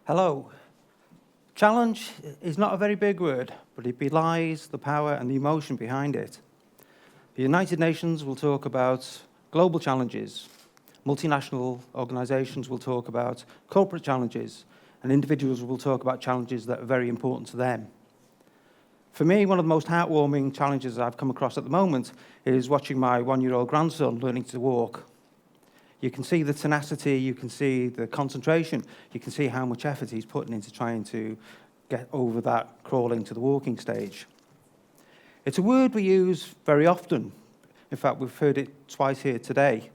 Hello. Challenge is not a very big word, but it belies the power and the emotion behind it. The United Nations will talk about global challenges. Multinational organizations will talk about corporate challenges, and individuals will talk about challenges that are very important to them. For me, one of the most heartwarming challenges I've come across at the moment is watching my one-year-old grandson learning to walk. You can see the tenacity, you can see the concentration, you can see how much effort he's putting into trying to get over that crawling to the walking stage. It's a word we use very often. In fact, we've heard it twice here today.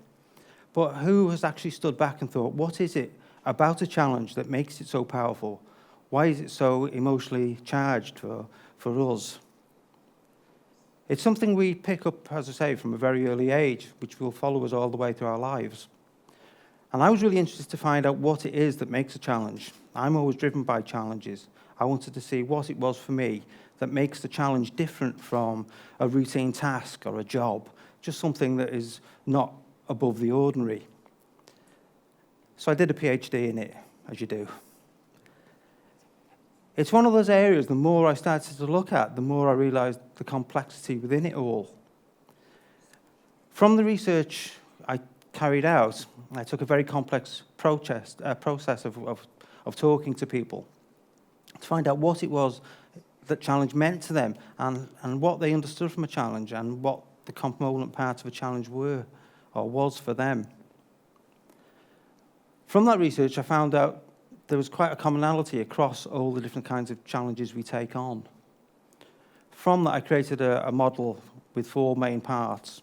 But who has actually stood back and thought, what is it about a challenge that makes it so powerful? Why is it so emotionally charged for us? It's something we pick up, as I say, from a very early age, which will follow us all the way through our lives. And I was really interested to find out what it is that makes a challenge. I'm always driven by challenges. I wanted to see what it was for me that makes the challenge different from a routine task or a job, just something that is not above the ordinary. So I did a PhD in it, as you do. It's one of those areas, the more I started to look at, the more I realized the complexity within it all. From the research I carried out, I took a very complex process of talking to people to find out what it was that challenge meant to them and what they understood from a challenge and what the component parts of a challenge were or was for them. From that research, I found out there was quite a commonality across all the different kinds of challenges we take on. From that, I created a model with 4 main parts.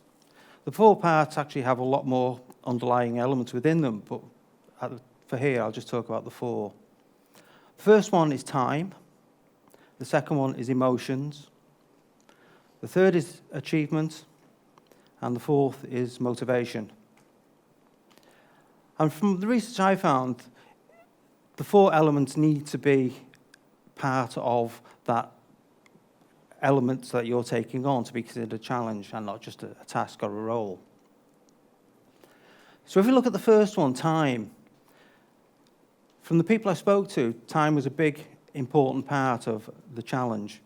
The 4 parts actually have a lot more underlying elements within them, but for here, I'll just talk about the 4. The first one is time. The second one is emotions. The third is achievement. And the fourth is motivation. And from the research I found, the 4 elements need to be part of that elements that you're taking on to be considered a challenge and not just a task or a role. So if we look at the first one, time, from the people I spoke to, time was a big, important part of the challenge.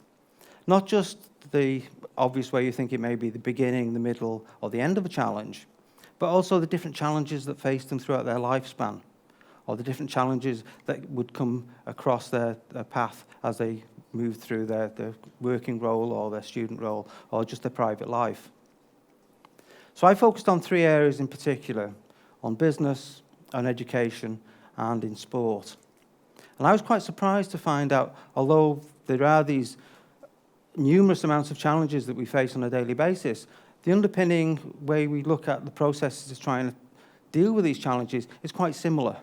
Not just the obvious way you think it may be the beginning, the middle, or the end of a challenge, but also the different challenges that faced them throughout their lifespan, or the different challenges that would come across their path as they moved through their working role or their student role or just their private life. So I focused on 3 areas in particular, on business, on education, and in sport. And I was quite surprised to find out, although there are these numerous amounts of challenges that we face on a daily basis, the underpinning way we look at the processes to try and deal with these challenges is quite similar.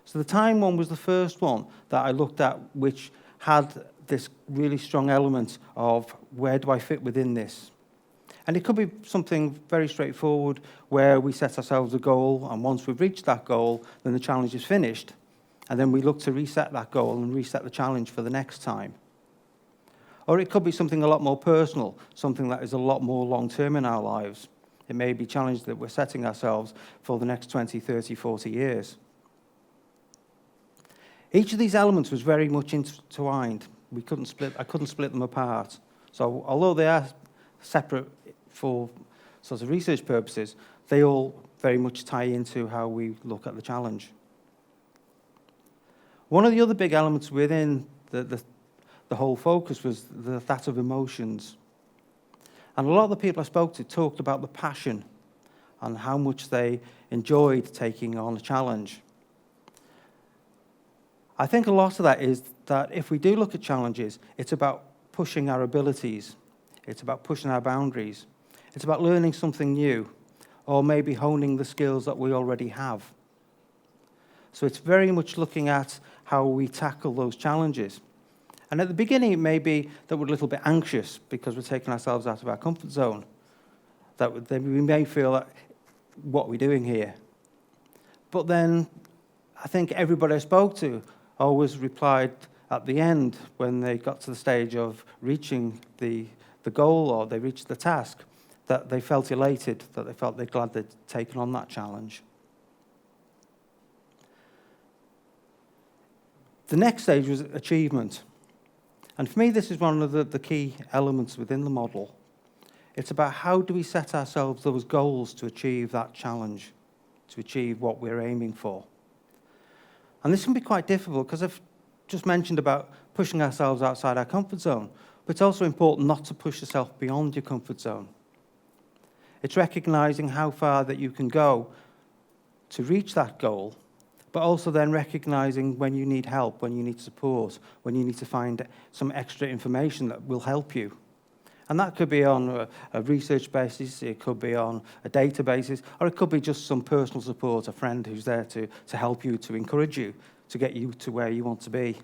So the time one was the first one that I looked at, which had this really strong element of where do I fit within this? And it could be something very straightforward where we set ourselves a goal, and once we've reached that goal, then the challenge is finished. And then we look to reset that goal and reset the challenge for the next time. Or it could be something a lot more personal, something that is a lot more long-term in our lives. It may be challenges that we're setting ourselves for the next 20, 30, 40 years. Each of these elements was very much intertwined. I couldn't split them apart. So although they are separate for sorts of research purposes, they all very much tie into how we look at the challenge. One of the other big elements within the whole focus was that of emotions. And a lot of the people I spoke to talked about the passion and how much they enjoyed taking on a challenge. I think a lot of that is that if we do look at challenges, it's about pushing our abilities. It's about pushing our boundaries. It's about learning something new, or maybe honing the skills that we already have. So it's very much looking at how we tackle those challenges. And at the beginning, it may be that we're a little bit anxious because we're taking ourselves out of our comfort zone. That we may feel like, what are we doing here? But then I think everybody I spoke to always replied at the end when they got to the stage of reaching the goal or they reached the task, that they felt elated, that they felt they're glad they'd taken on that challenge. The next stage was achievement. And for me, this is one of the key elements within the model. It's about how do we set ourselves those goals to achieve that challenge, to achieve what we're aiming for. And this can be quite difficult because I've just mentioned about pushing ourselves outside our comfort zone, but it's also important not to push yourself beyond your comfort zone. It's recognizing how far that you can go to reach that goal, but also then recognizing when you need help, when you need support, when you need to find some extra information that will help you. And that could be on a research basis, it could be on a data basis, or it could be just some personal support, a friend who's there to help you, to encourage you, to get you to where you want to be.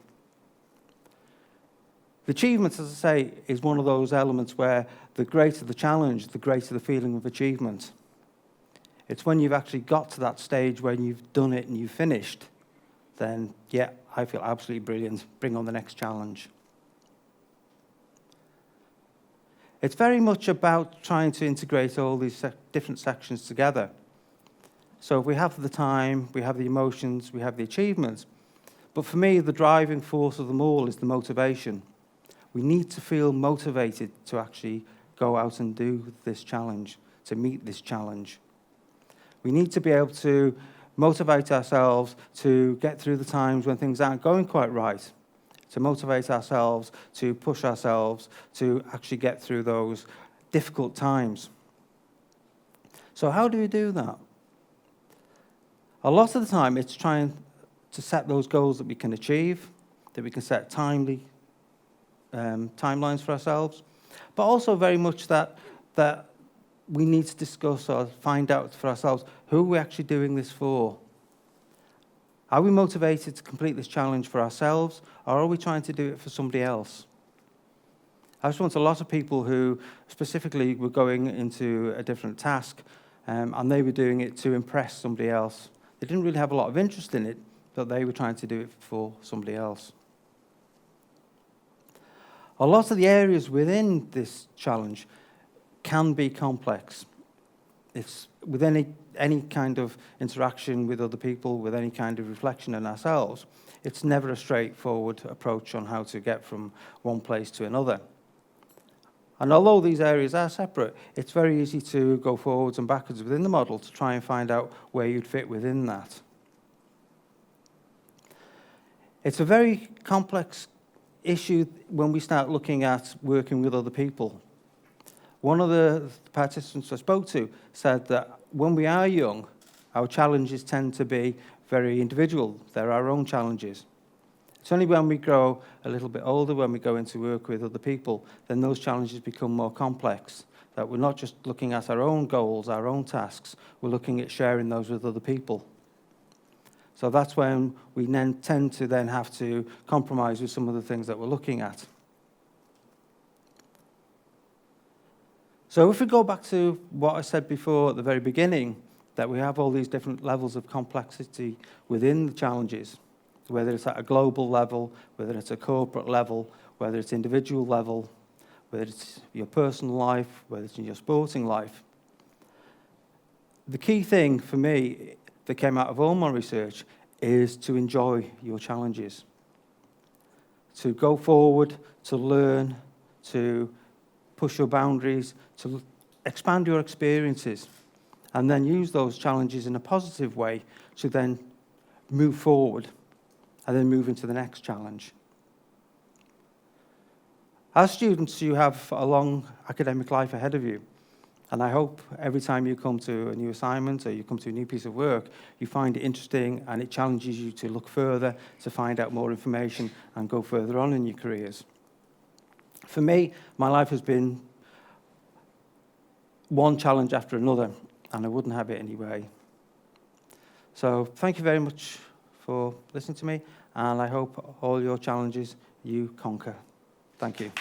The achievement, as I say, is one of those elements where the greater the challenge, the greater the feeling of achievement. It's when you've actually got to that stage when you've done it and you've finished, then, yeah, I feel absolutely brilliant. Bring on the next challenge. It's very much about trying to integrate all these different sections together. So if we have the time, we have the emotions, we have the achievements. But for me, the driving force of them all is the motivation. We need to feel motivated to actually go out and do this challenge, to meet this challenge. We need to be able to motivate ourselves to get through the times when things aren't going quite right, to motivate ourselves, to push ourselves, to actually get through those difficult times. So how do we do that? A lot of the time, it's trying to set those goals that we can achieve, that we can set timelines for ourselves, but also very much that we need to discuss or find out for ourselves who we're actually doing this for. Are we motivated to complete this challenge for ourselves, or are we trying to do it for somebody else? I just want a lot of people who specifically were going into a different task, and they were doing it to impress somebody else. They didn't really have a lot of interest in it, but they were trying to do it for somebody else. A lot of the areas within this challenge can be complex. It's with any kind of interaction with other people, with any kind of reflection in ourselves, it's never a straightforward approach on how to get from one place to another. And although these areas are separate, it's very easy to go forwards and backwards within the model to try and find out where you'd fit within that. It's a very complex issue when we start looking at working with other people. One of the participants I spoke to said that when we are young, our challenges tend to be very individual. They're our own challenges. It's only when we grow a little bit older, when we go into work with other people, then those challenges become more complex. That we're not just looking at our own goals, our own tasks, we're looking at sharing those with other people. So that's when we then tend to then have to compromise with some of the things that we're looking at. So if we go back to what I said before at the very beginning, that we have all these different levels of complexity within the challenges, whether it's at a global level, whether it's a corporate level, whether it's individual level, whether it's your personal life, whether it's in your sporting life. The key thing for me that came out of all my research is to enjoy your challenges, to go forward, to learn, to push your boundaries, to expand your experiences, and then use those challenges in a positive way to then move forward and then move into the next challenge. As students, you have a long academic life ahead of you, and I hope every time you come to a new assignment or you come to a new piece of work, you find it interesting and it challenges you to look further, to find out more information and go further on in your careers. For me, my life has been one challenge after another, and I wouldn't have it anyway. So thank you very much for listening to me, and I hope all your challenges you conquer. Thank you.